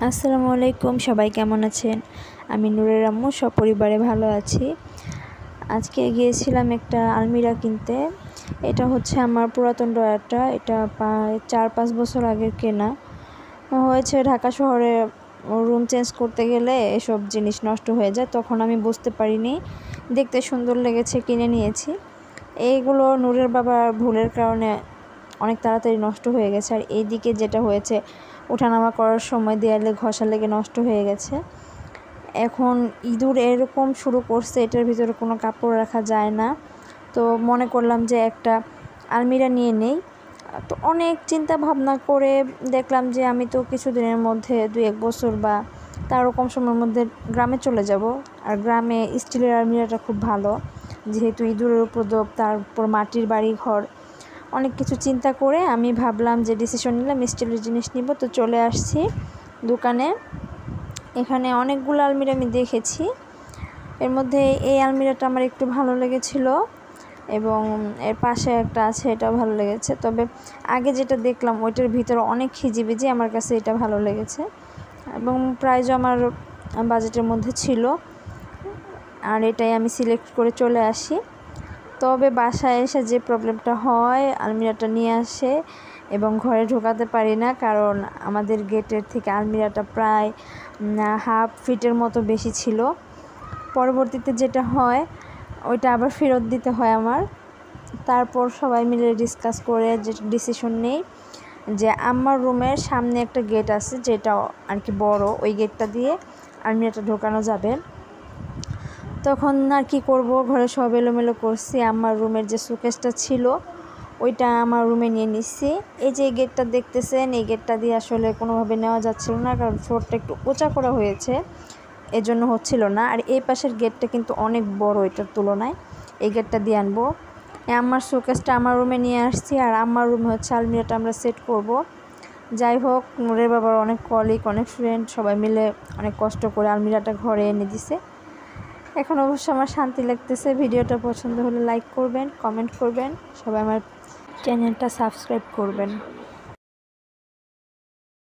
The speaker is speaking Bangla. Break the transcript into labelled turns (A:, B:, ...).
A: আসসালামু আলাইকুম, সবাই কেমন আছেন? আমি নূরের আম্মু সপরিবারে ভালো আছি। আজকে গিয়েছিলাম একটা আলমিরা কিনতে। এটা হচ্ছে আমার পুরাতন ড্রয়ারটা। এটা প্রায় 4-5 বছর আগের কেনা হয়েছে। ঢাকা শহরে রুম চেঞ্জ করতে গেলে এসব জিনিস নষ্ট হয়ে যায়, তখন আমি বুঝতে পারিনি। দেখতে সুন্দর লেগেছে, কিনে নিয়েছি। এইগুলো নূরের বাবার ভুলের কারণে অনেক তাড়াতাড়ি নষ্ট হয়ে গেছে। আর এইদিকে যেটা হয়েছে, ওঠানামা করার সময় দেয়ালে ঘষা লেগে নষ্ট হয়ে গেছে। এখন ইঁদুর এরকম শুরু করছে, এটার ভিতরে কোনো কাপড় রাখা যায় না। তো মনে করলাম যে একটা আলমিরা নিয়ে নেই। তো অনেক চিন্তা ভাবনা করে দেখলাম যে আমি তো কিছুদিনের মধ্যে 2-1 বছর বা তারও কম সময়ের মধ্যে গ্রামে চলে যাব। আর গ্রামে স্টিলের আলমিরাটা খুব ভালো, যেহেতু ইঁদুরের উপদ্রব, তারপর মাটির বাড়ি ঘর, অনেক কিছু চিন্তা করে আমি ভাবলাম যে ডিসিশন নিলাম স্টিলের জিনিস নিব। তো চলে আসছি দোকানে। এখানে অনেকগুলো আলমিরা আমি দেখেছি, এর মধ্যে এই আলমিরাটা আমার একটু ভালো লেগেছিল এবং এর পাশে একটা আছে, এটাও ভালো লেগেছে। তবে আগে যেটা দেখলাম ওইটার ভিতরে অনেক খিজিবিজি, আমার কাছে এটা ভালো লেগেছে এবং প্রাইস আমার বাজেটের মধ্যে ছিল। আর এটাই আমি সিলেক্ট করে চলে আসি। তবে বাসায় এসে যে প্রবলেমটা হয়, আলমিরাটা নিয়ে আসে এবং ঘরে ঢোকাতে পারি না, কারণ আমাদের গেটের থেকে আলমিরাটা প্রায় 1/2 ফিটের মতো বেশি ছিল। পরবর্তীতে যেটা হয়, ওইটা আবার ফেরত দিতে হয় আমার। তারপর সবাই মিলে ডিসকাস করে যে ডিসিশন নেই যে আমার রুমের সামনে একটা গেট আছে, যেটা আর কি বড়, ওই গেটটা দিয়ে আলমিরাটা ঢোকানো যাবে। তখন আর কি করব, ঘরে সব এলোমেলো করছি। আমার রুমের যে শোকেসটা ছিল ওইটা আমার রুমে নিয়ে নিচ্ছি। এই যে গেটটা দেখতেছেন, এই গেটটা দিয়ে আসলে কোনোভাবে নেওয়া যাচ্ছিল না, কারণ ফ্লোরটা একটু উঁচা করা হয়েছে, এজন্য হচ্ছিল না। আর এই পাশের গেটটা কিন্তু অনেক বড় এটার তুলনায়, এই গেটটা দিয়ে আনবো। আমার শোকেসটা আমার রুমে নিয়ে আসছি, আর আমার রুমে হচ্ছে আলমিরাটা আমরা সেট করব। যাই হোক, নূরের বাবার অনেক কলিগ, অনেক ফ্রেন্ড সবাই মিলে অনেক কষ্ট করে আলমিরাটা ঘরে এনে দিছে। এখন অবশ্য আমার শান্তি লাগতেছে। ভিডিওটা পছন্দ হলে লাইক করবেন, কমেন্ট করবেন, সবাই আমার চ্যানেলটা সাবস্ক্রাইব করবেন।